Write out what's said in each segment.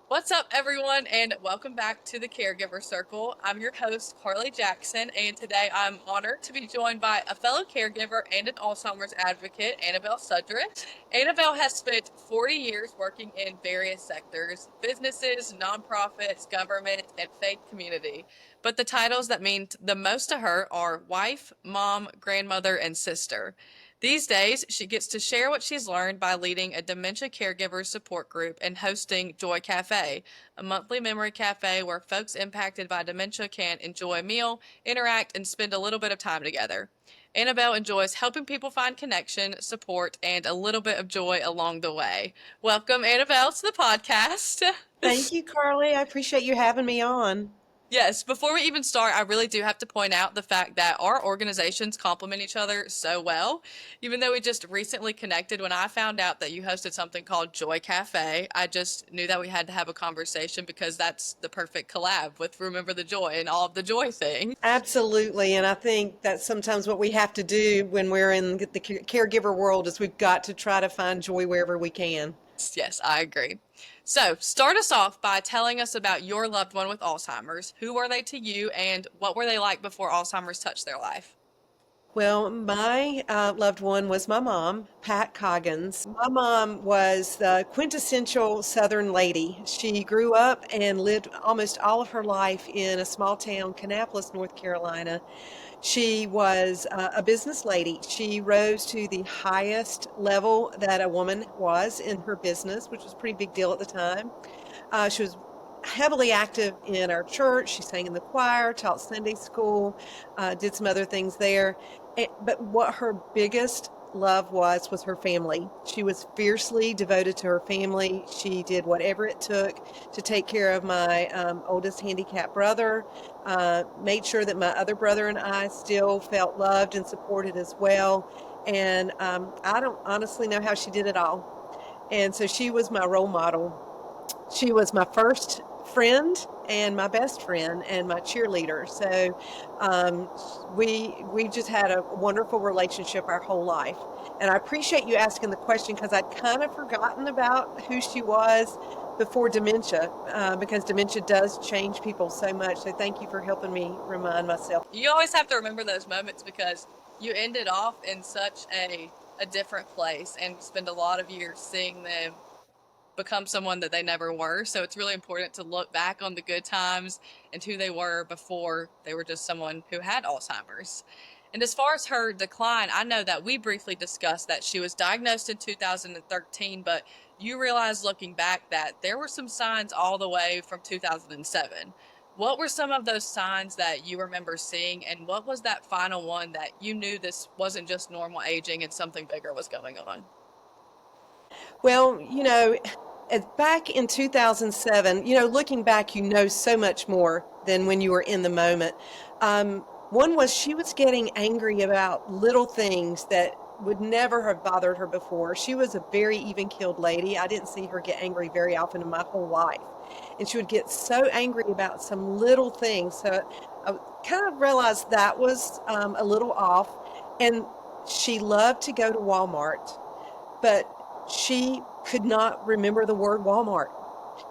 What's up, everyone, and welcome back to the Caregiver Circle. I'm your host, Carly Jackson, and today I'm honored to be joined by a fellow caregiver and an Alzheimer's advocate, Annabelle Suddreth. Annabelle has spent 40 years working in various sectors businesses, nonprofits, government, and faith community. But the titles that mean the most to her are wife, mom, grandmother, and sister. These days, she gets to share what she's learned by leading a dementia caregivers support group and hosting Joy Cafe, a monthly memory cafe where folks impacted by dementia can enjoy a meal, interact, and spend a little bit of time together. Annabelle enjoys helping people find connection, support, and a little bit of joy along the way. Welcome, Annabelle, to the podcast. Thank you, Carly. I appreciate you having me on. Yes, before we even start, I really do have to point out the fact that our organizations complement each other so well. Even though we just recently connected, when I found out that you hosted something called Joy Cafe, I just knew that we had to have a conversation because that's the perfect collab with Remember the Joy and all of the joy thing. Absolutely. And I think that's sometimes what we have to do when we're in the caregiver world is we've got to try to find joy wherever we can. Yes, I agree. So, start us off by telling us about your loved one with Alzheimer's. Who were they to you, and what were they like before Alzheimer's touched their life? Well, my loved one was my mom, Pat Coggins. My mom was the quintessential Southern lady. She grew up and lived almost all of her life in a small town, Kannapolis, North Carolina. She was a business lady. She rose to the highest level that a woman was in her business, which was a pretty big deal at the time. She was heavily active in our church. She sang in the choir, taught Sunday school, did some other things there. But what her biggest love was her family. She was fiercely devoted to her family. She did whatever it took to take care of my oldest handicapped brother, made sure that my other brother and I still felt loved and supported as well. And I don't honestly know how she did it all. And so she was my role model. She was my first friend and my best friend and my cheerleader. So we just had a wonderful relationship our whole life. And I appreciate you asking the question because I'd kind of forgotten about who she was before dementia, because dementia does change people so much. So thank you for helping me remind myself. You always have to remember those moments because you ended off in such a different place and spend a lot of years seeing them become someone that they never were. So it's really important to look back on the good times and who they were before they were just someone who had Alzheimer's. And as far as her decline, I know that we briefly discussed that she was diagnosed in 2013, but you realize looking back that there were some signs all the way from 2007. What were some of those signs that you remember seeing, and what was that final one that you knew this wasn't just normal aging and something bigger was going on? Well, back in 2007, looking back, so much more than when you were in the moment. One was she was getting angry about little things that would never have bothered her before. She was a very even-keeled lady. I didn't see her get angry very often in my whole life. And she would get so angry about some little things. So I kind of realized that was a little off. And she loved to go to Walmart, but she could not remember the word Walmart.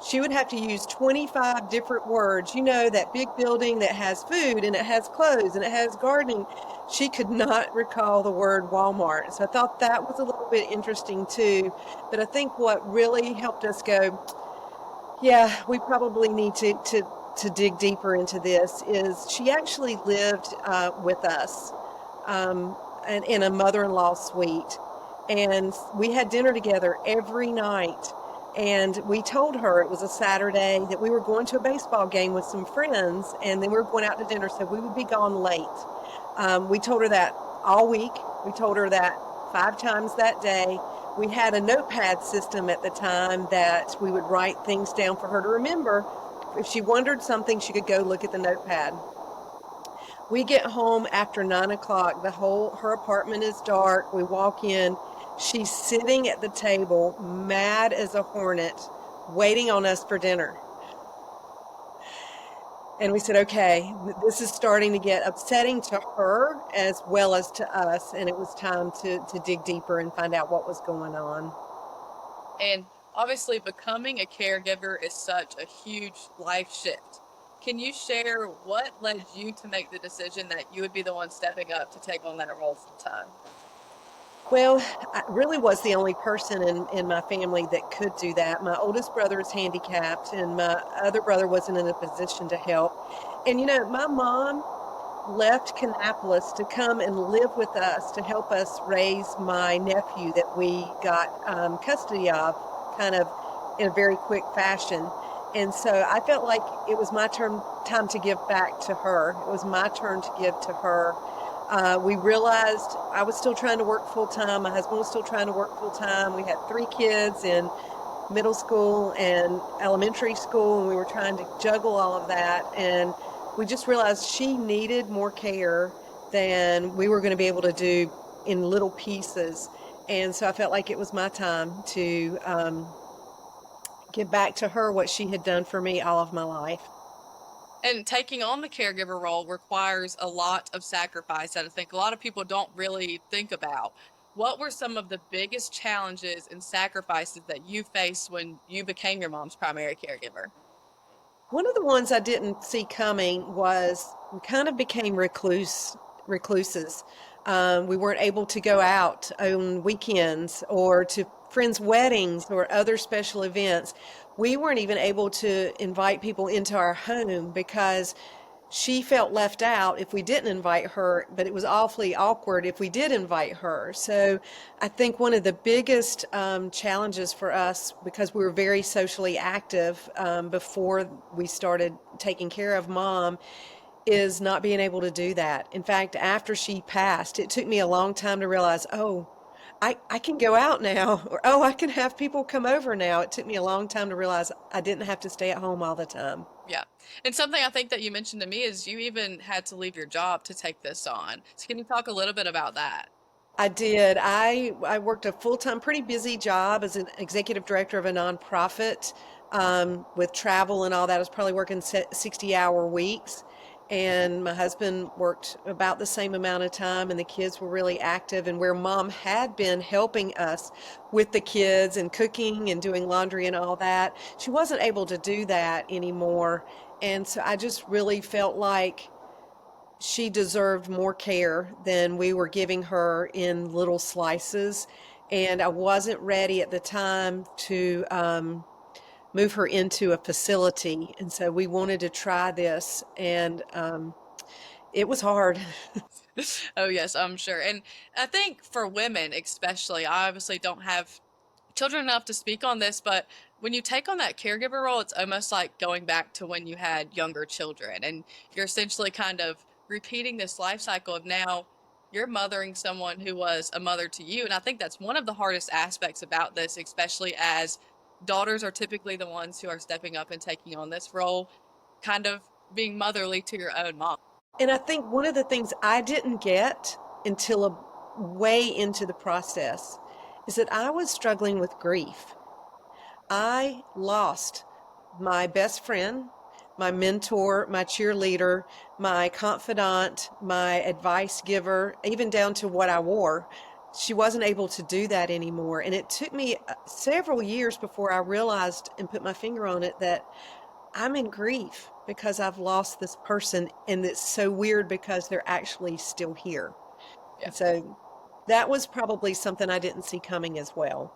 She would have to use 25 different words. That big building that has food and it has clothes and it has gardening. She could not recall the word Walmart. So I thought that was a little bit interesting too. But I think what really helped us go, yeah, we probably need to dig deeper into this is she actually lived with us and in a mother-in-law suite. And we had dinner together every night. And we told her it was a Saturday that we were going to a baseball game with some friends, and then we were going out to dinner, so we would be gone late. We told her that all week. We told her that 5 times that day. We had a notepad system at the time that we would write things down for her to remember. If she wondered something, she could go look at the notepad. We get home after 9 o'clock. Her apartment is dark. We walk in. She's sitting at the table, mad as a hornet, waiting on us for dinner. And we said, okay, this is starting to get upsetting to her as well as to us. And it was time to dig deeper and find out what was going on. And Obviously, becoming a caregiver is such a huge life shift. Can you share what led you to make the decision that you would be the one stepping up to take on that role full time? Well, I really was the only person in my family that could do that. My oldest brother is handicapped, and my other brother wasn't in a position to help. And, my mom left Kannapolis to come and live with us to help us raise my nephew that we got custody of kind of in a very quick fashion. And so I felt like it was my time to give back to her. It was my turn to give to her. We realized I was still trying to work full time. My husband was still trying to work full time. We had 3 kids in middle school and elementary school, and we were trying to juggle all of that. And we just realized she needed more care than we were going to be able to do in little pieces. And so I felt like it was my time to give back to her what she had done for me all of my life. And taking on the caregiver role requires a lot of sacrifice that I think a lot of people don't really think about. What were some of the biggest challenges and sacrifices that you faced when you became your mom's primary caregiver? One of the ones I didn't see coming was we kind of became recluses. We weren't able to go out on weekends or to friends' weddings or other special events. We weren't even able to invite people into our home because she felt left out if we didn't invite her, but it was awfully awkward if we did invite her. So I think one of the biggest challenges for us, because we were very socially active before we started taking care of mom, is not being able to do that. In fact, after she passed, it took me a long time to realize, oh, I can go out now, or oh, I can have people come over now. It took me a long time to realize I didn't have to stay at home all the time. Yeah. And something I think that you mentioned to me is you even had to leave your job to take this on. So can you talk a little bit about that? I did. I worked a full-time, pretty busy job as an executive director of a nonprofit with travel and all that. I was probably working 60-hour weeks. And my husband worked about the same amount of time, and the kids were really active. And where mom had been helping us with the kids and cooking and doing laundry and all that, she wasn't able to do that anymore. And so I just really felt like she deserved more care than we were giving her in little slices. And I wasn't ready at the time to move her into a facility. And so we wanted to try this, and it was hard. Oh, yes, I'm sure. And I think for women, especially, I obviously don't have children enough to speak on this, but when you take on that caregiver role, it's almost like going back to when you had younger children, and you're essentially kind of repeating this life cycle of now you're mothering someone who was a mother to you. And I think that's one of the hardest aspects about this, especially as daughters are typically the ones who are stepping up and taking on this role, kind of being motherly to your own mom. And I think one of the things I didn't get until way into the process is that I was struggling with grief. I lost my best friend, my mentor, my cheerleader, my confidant, my advice giver, even down to what I wore. She wasn't able to do that anymore. And it took me several years before I realized and put my finger on it that I'm in grief because I've lost this person. And it's so weird because they're actually still here. Yeah. And so that was probably something I didn't see coming as well.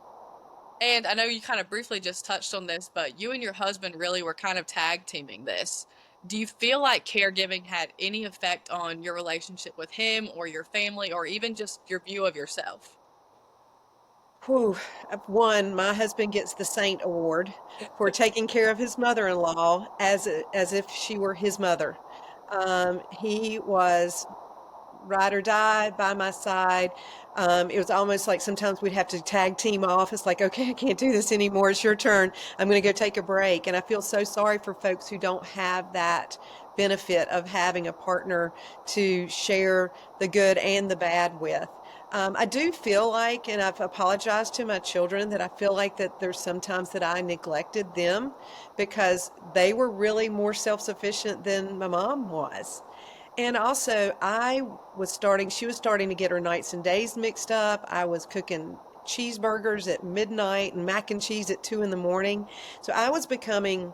And I know you kind of briefly just touched on this, but you and your husband really were kind of tag teaming this. Do you feel like caregiving had any effect on your relationship with him or your family or even just your view of yourself? Whew. One, my husband gets the Saint Award for taking care of his mother-in-law as if she were his mother. He was ride or die by my side. It was almost like sometimes we'd have to tag team off. It's like, okay, I can't do this anymore. It's your turn. I'm going to go take a break. And I feel so sorry for folks who don't have that benefit of having a partner to share the good and the bad with. I do feel like, and I've apologized to my children, that I feel like that there's sometimes that I neglected them because they were really more self-sufficient than my mom was. And also, she was starting to get her nights and days mixed up. I was cooking cheeseburgers at midnight and mac and cheese at 2 in the morning. So I was becoming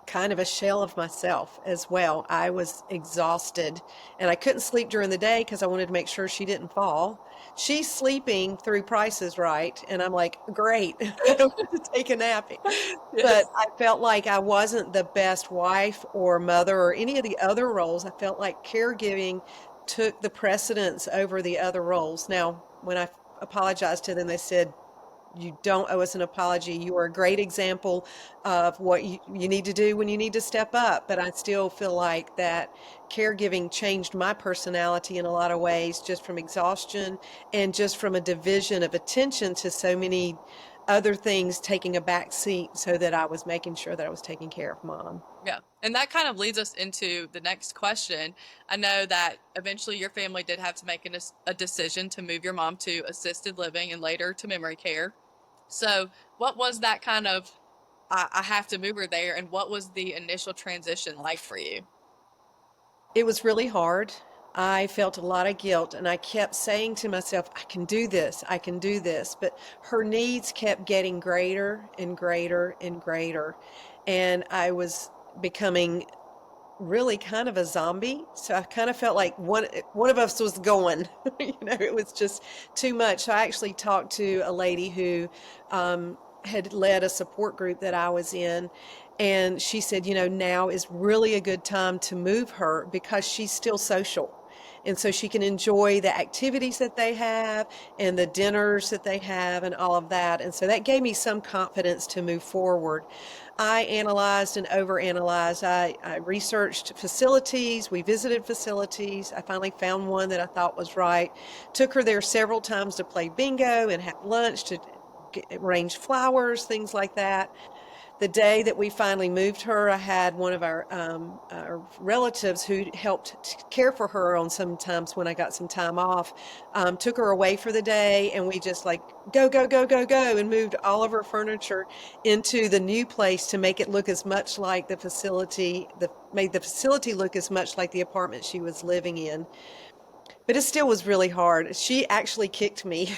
kind of a shell of myself as well. I was exhausted and I couldn't sleep during the day because I wanted to make sure she didn't fall. She's sleeping through Price is Right, and I'm like, great, I don't have to take a nap. But Yes. I felt like I wasn't the best wife or mother or any of the other roles. I felt like caregiving took the precedence over the other roles. Now, when I apologized to them, they said, you don't owe us an apology. You are a great example of what you need to do when you need to step up. But I still feel like that caregiving changed my personality in a lot of ways, just from exhaustion and just from a division of attention to so many other things taking a back seat so that I was making sure that I was taking care of mom. Yeah. And that kind of leads us into the next question. I know that eventually your family did have to make a decision to move your mom to assisted living and later to memory care. So, what was that kind of, I have to move her there, and what was the initial transition like for you? It was really hard. I felt a lot of guilt and I kept saying to myself, I can do this, I can do this. But her needs kept getting greater and greater and greater. And I was becoming really kind of a zombie. So I kind of felt like one of us was going. It was just too much. So I actually talked to a lady who had led a support group that I was in. And she said, now is really a good time to move her because she's still social. And so she can enjoy the activities that they have and the dinners that they have and all of that. And so that gave me some confidence to move forward. I analyzed and overanalyzed. I researched facilities. We visited facilities. I finally found one that I thought was right. Took her there several times to play bingo and have lunch, to arrange flowers, things like that. The day that we finally moved her, I had one of our relatives who helped care for her on some times when I got some time off, took her away for the day, and we just like go, go, go, go, go, and moved all of her furniture into the new place to make it look as much like the facility, made the facility look as much like the apartment she was living in. But it still was really hard. She actually kicked me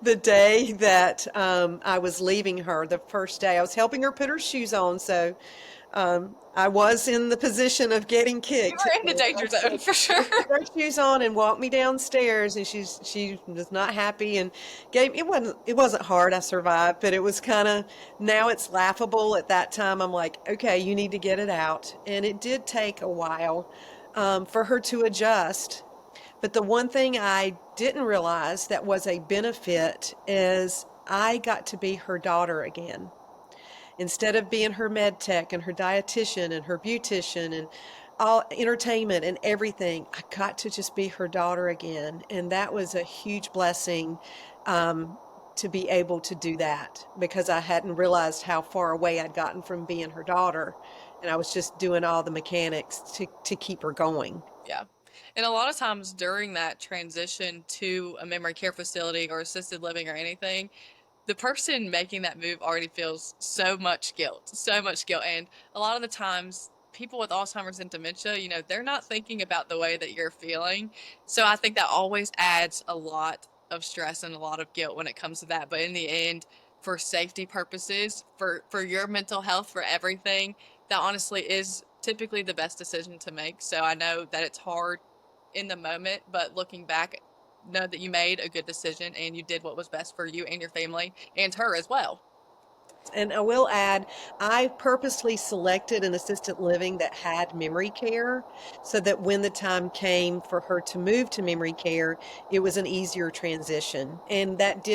the day that I was leaving her, the first day. I was helping her put her shoes on, so I was in the position of getting You kicked. were in the And I danger zone said, for sure. "Go put her shoes on and walk me downstairs." And she was not happy and gave it wasn't hard. I survived, but it was kind of, now it's laughable. At that time, I'm like, okay, you need to get it out, and it did take a while for her to adjust. But the one thing I didn't realize that was a benefit is I got to be her daughter again. Instead of being her med tech and her dietitian and her beautician and all entertainment and everything, I got to just be her daughter again. And that was a huge blessing, to be able to do that because I hadn't realized how far away I'd gotten from being her daughter. And I was just doing all the mechanics to keep her going. Yeah. And a lot of times during that transition to a memory care facility or assisted living or anything, the person making that move already feels so much guilt, so much guilt. And a lot of the times, people with Alzheimer's and dementia, they're not thinking about the way that you're feeling. So I think that always adds a lot of stress and a lot of guilt when it comes to that. But in the end, for safety purposes, for your mental health, for everything, that honestly is typically the best decision to make. So I know that it's hard in the moment, but looking back, know that you made a good decision and you did what was best for you and your family and her as well. And I will add, I purposely selected an assisted living that had memory care so that when the time came for her to move to memory care, it was an easier transition. And that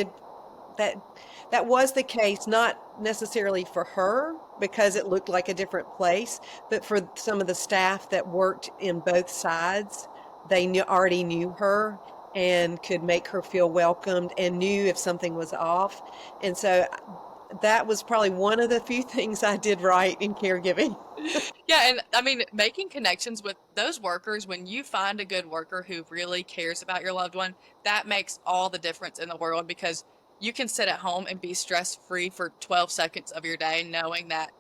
that was the case, not necessarily for her because it looked like a different place, but for some of the staff that worked in both sides, already knew her and could make her feel welcomed and knew if something was off. And so that was probably one of the few things I did right in caregiving. Yeah, and I mean, making connections with those workers, when you find a good worker who really cares about your loved one, that makes all the difference in the world because you can sit at home and be stress free for 12 seconds of your day knowing that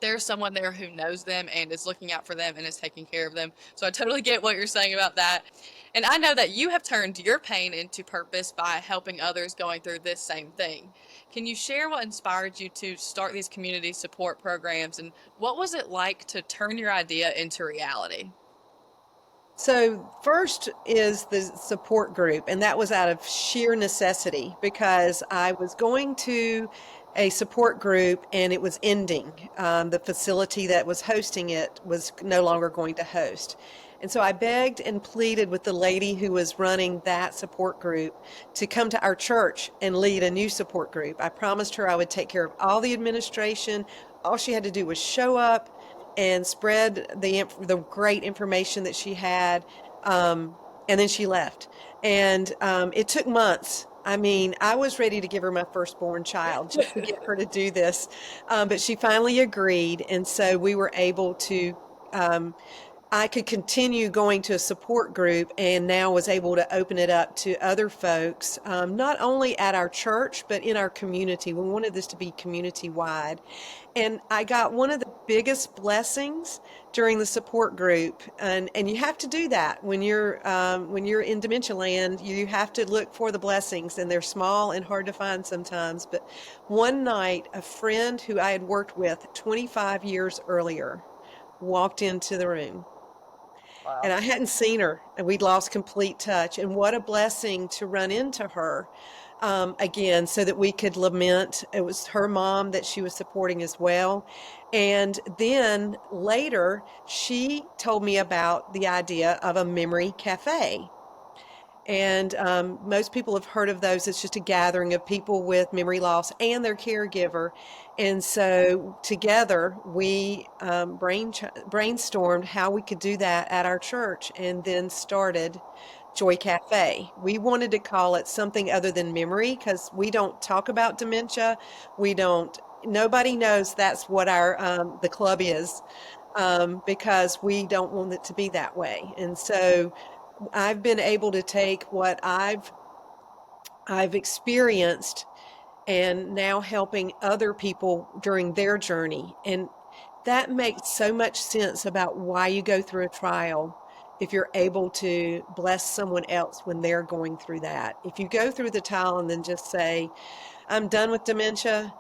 there's someone there who knows them and is looking out for them and is taking care of them. So I totally get what you're saying about that. And I know that you have turned your pain into purpose by helping others going through this same thing. Can you share what inspired you to start these community support programs, and what was it like to turn your idea into reality? So, first is the support group, and that was out of sheer necessity because I was going to a support group and it was ending. The facility that was hosting it was no longer going to host. And so I begged and pleaded with the lady who was running that support group to come to our church and lead a new support group. I promised her I would take care of all the administration. All she had to do was show up and spread the great information that she had. And then she left. And it took months. I mean, I was ready to give her my firstborn child just to get her to do this. But she finally agreed. And so we were able to, I could continue going to a support group and now was able to open it up to other folks, not only at our church, but in our community. We wanted this to be community wide. And I got one of the biggest blessings during the support group, and you have to do that when you're in dementia land. You have to look for the blessings, and they're small and hard to find sometimes. But one night, a friend who I had worked with 25 years earlier walked into the room, and Wow. I hadn't seen her, and we'd lost complete touch. And what a blessing to run into her again, so that we could lament. It was her mom that she was supporting as well. And then later, she told me about the idea of a memory cafe. And most people have heard of those. It's just a gathering of people with memory loss and their caregiver. And so together we brainstormed how we could do that at our church and then started Joy Cafe. We wanted to call it something other than memory because we don't talk about dementia. We don't, nobody knows that's what our the club is, because we don't want it to be that way. And so I've been able to take what I've experienced and now helping other people during their journey. And that makes so much sense about why you go through a trial if you're able to bless someone else when they're going through that. If you go through the trial and then just say, I'm done with dementia,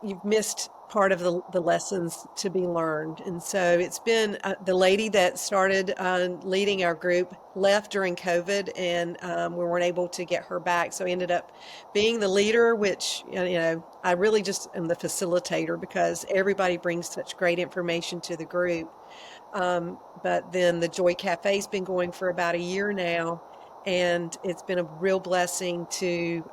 you've missed part of the lessons to be learned. And so it's been the lady that started leading our group left during COVID, and we weren't able to get her back. So I ended up being the leader, which, I really just am the facilitator because everybody brings such great information to the group. But then the Joy Cafe's been going for about a year now, and it's been a real blessing to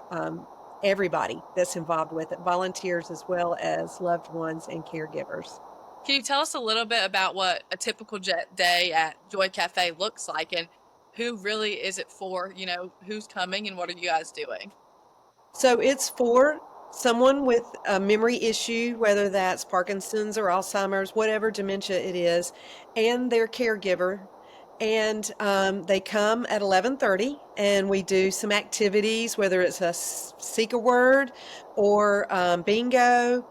everybody that's involved with it, volunteers as well as loved ones and caregivers. Can you tell us a little bit about what a typical day at Joy Cafe looks like, and who really is it for? Who's coming and what are you guys doing? So it's for someone with a memory issue, whether that's Parkinson's or Alzheimer's, whatever dementia it is, and their caregiver. And they come at 11:30, and we do some activities, whether it's a seek a word or bingo,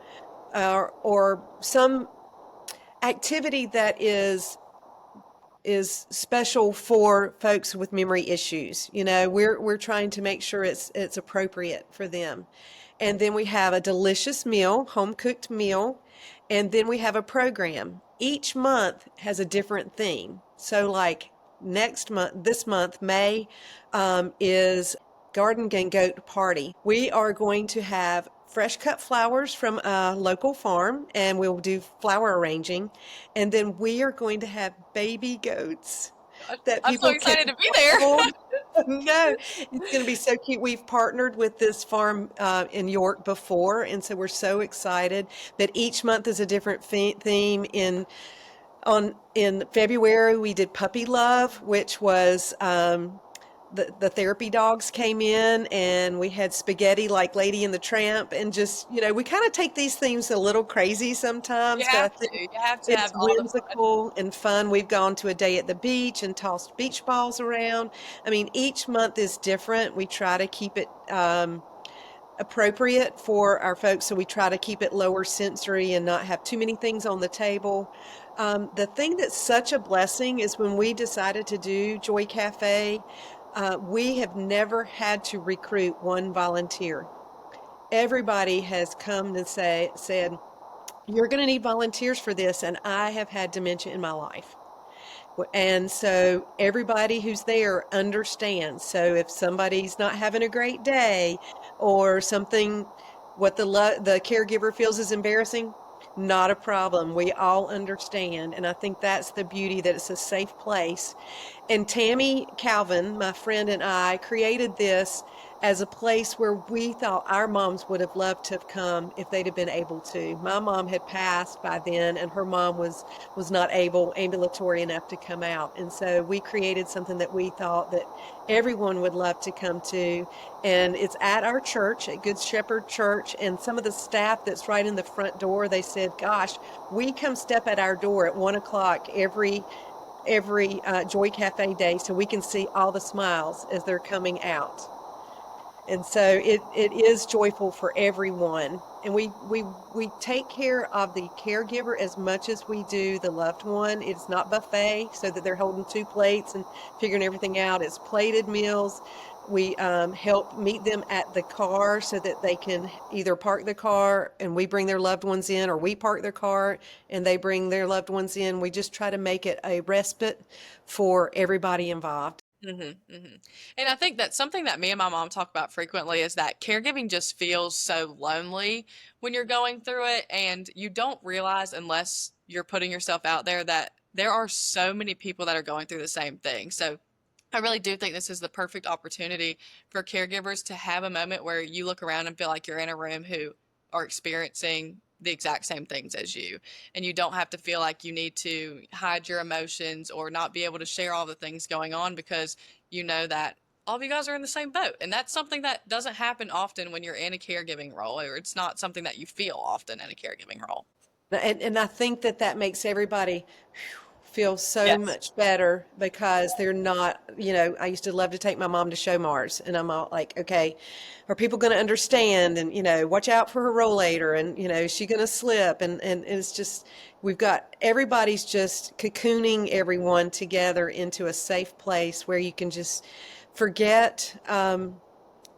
or some activity that is special for folks with memory issues. We're trying to make sure it's appropriate for them. And then we have a delicious meal, home cooked meal, and then we have a program. Each month has a different theme. So like this month, May, is Garden and Goat Party. We are going to have fresh cut flowers from a local farm, and we'll do flower arranging. And then we are going to have baby goats that I'm so people can excited to be there. hold. No, it's going to be so cute. We've partnered with this farm in York before, and so we're so excited that each month is a different theme. In February, we did Puppy Love, which was the therapy dogs came in, and we had spaghetti like Lady and the Tramp, and just, we kind of take these themes a little crazy You sometimes, but I have to. think You have to it's have all the fun. whimsical and fun. We've gone to a day at the beach and tossed beach balls around. I mean, each month is different. We try to keep it appropriate for our folks, so we try to keep it lower sensory and not have too many things on the table. The thing that's such a blessing is when we decided to do Joy Cafe, we have never had to recruit one volunteer. Everybody has come and said, you're going to need volunteers for this, and I have had dementia in my life. And so everybody who's there understands. So if somebody's not having a great day or something, what the caregiver feels is embarrassing, not a problem. We all understand. And I think that's the beauty, that it's a safe place. And Tammy Calvin, my friend, and I created this as a place where we thought our moms would have loved to have come if they'd have been able to. My mom had passed by then, and her mom was not ambulatory enough to come out. And so we created something that we thought that everyone would love to come to. And it's at our church, at Good Shepherd Church. And some of the staff that's right in the front door, they said, gosh, we come step at our door at 1 o'clock every Joy Cafe day, so we can see all the smiles as they're coming out. And so it is joyful for everyone. And we take care of the caregiver as much as we do the loved one. It's not buffet, so that they're holding two plates and figuring everything out. It's plated meals. We help meet them at the car so that they can either park the car and we bring their loved ones in, or we park their car and they bring their loved ones in. We just try to make it a respite for everybody involved. And I think that's something that me and my mom talk about frequently, is that caregiving just feels so lonely when you're going through it, and you don't realize, unless you're putting yourself out there, that there are so many people that are going through the same thing. So I really do think this is the perfect opportunity for caregivers to have a moment where you look around and feel like you're in a room who are experiencing the exact same things as you. And you don't have to feel like you need to hide your emotions or not be able to share all the things going on, because you know that all of you guys are in the same boat. And that's something that doesn't happen often when you're in a caregiving role, or it's not something that you feel often in a caregiving role. And I think that that makes everybody feel so Yes. much better, because they're not, I used to love to take my mom to show Mars, and I'm all like, okay, are people going to understand? And, watch out for her rollator, and, is she going to slip? And it's just, everybody's just cocooning everyone together into a safe place where you can just forget,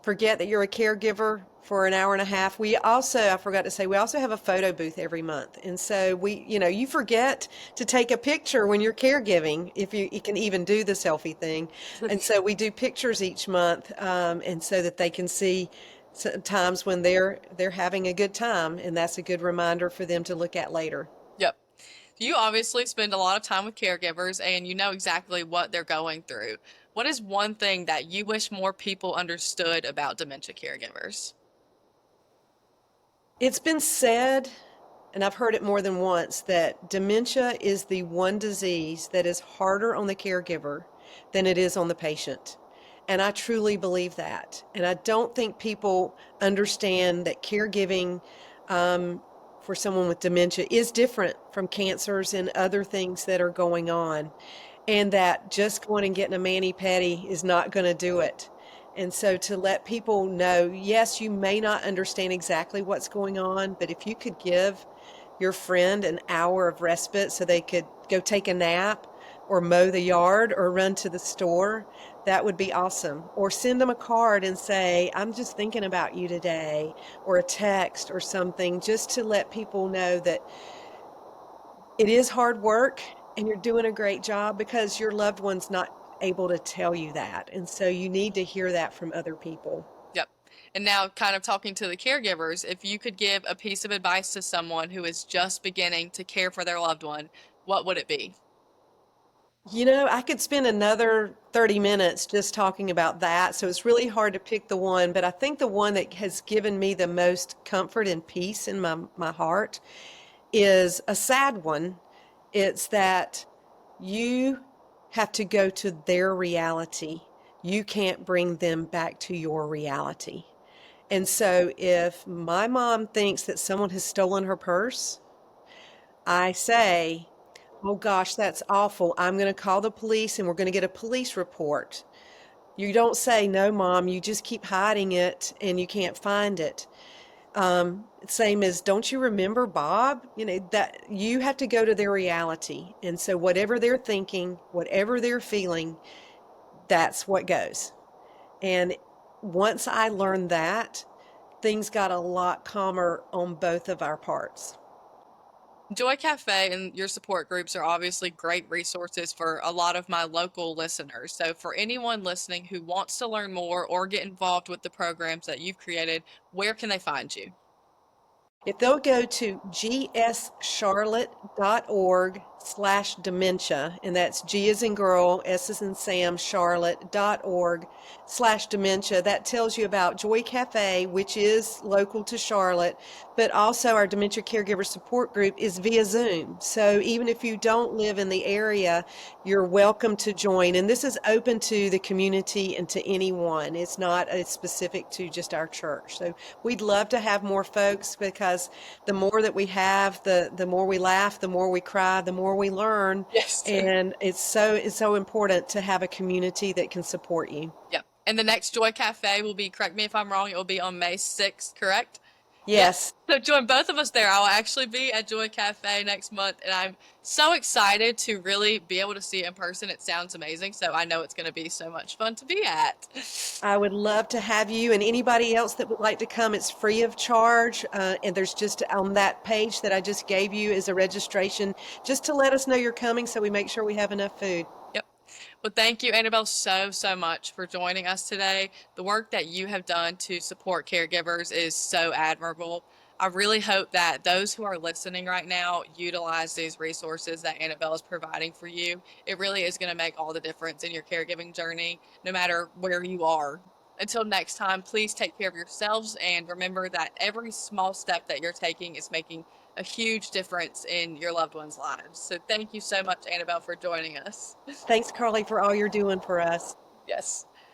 forget that you're a caregiver for an hour and a half. I forgot to say, we also have a photo booth every month. And so you forget to take a picture when you're caregiving, if you can even do the selfie thing. And so we do pictures each month, and so that they can see times when they're having a good time. And that's a good reminder for them to look at later. Yep. You obviously spend a lot of time with caregivers and you know exactly what they're going through. What is one thing that you wish more people understood about dementia caregivers? It's been said, and I've heard it more than once, that dementia is the one disease that is harder on the caregiver than it is on the patient. And I truly believe that. And I don't think people understand that caregiving, for someone with dementia is different from cancers and other things that are going on, and that just going and getting a mani-pedi is not going to do it. And so to let people know, yes, you may not understand exactly what's going on, but if you could give your friend an hour of respite so they could go take a nap or mow the yard or run to the store, that would be awesome. Or send them a card and say, I'm just thinking about you today, or a text or something, just to let people know that it is hard work and you're doing a great job, because your loved one's not able to tell you that. And so you need to hear that from other people. Yep. And now, kind of talking to the caregivers, if you could give a piece of advice to someone who is just beginning to care for their loved one, what would it be? I could spend another 30 minutes just talking about that. So it's really hard to pick the one, but I think the one that has given me the most comfort and peace in my heart is a sad one. It's that you have to go to their reality. You can't bring them back to your reality. And so if my mom thinks that someone has stolen her purse, I say, oh gosh, that's awful. I'm going to call the police and we're going to get a police report. You don't say, no, mom, you just keep hiding it and you can't find it. Same as, don't you remember Bob? You know, that you have to go to their reality. And so whatever they're thinking, whatever they're feeling, that's what goes. And once I learned that, things got a lot calmer on both of our parts. Joy Cafe and your support groups are obviously great resources for a lot of my local listeners. So, for anyone listening who wants to learn more or get involved with the programs that you've created, where can they find you? If they'll go to gscharlotte.org/dementia, and that's G as in girl, S as in Sam, Charlotte.org/dementia, that tells you about Joy Cafe, which is local to Charlotte, but also our dementia caregiver support group is via Zoom. So even if you don't live in the area, you're welcome to join. And this is open to the community and to anyone. It's not specific to just our church. So we'd love to have more folks because the more that we have, the more we laugh, the more we cry, the more we learn. Yes. And it's so important to have a community that can support you. Yep. And the next Joy Cafe will be, correct me if I'm wrong, it will be on May 6th, correct? Yep. Yes, So join both of us there. I will actually be at Joy Cafe next month, and I'm so excited to really be able to see it in person. It sounds amazing, so I know it's going to be so much fun to be at. I would love to have you and anybody else that would like to come. It's free of charge. And there's just on that page that I just gave you is a registration just to let us know you're coming so we make sure we have enough food. Yep. Well, thank you, Annabelle, so much for joining us today. The work that you have done to support caregivers is so admirable. I really hope that those who are listening right now utilize these resources that Annabelle is providing for you. It really is going to make all the difference in your caregiving journey, no matter where you are. Until next time, please take care of yourselves and remember that every small step that you're taking is making a huge difference in your loved ones' lives. So thank you so much, Annabelle, for joining us. Thanks, Carly, for all you're doing for us. Yes.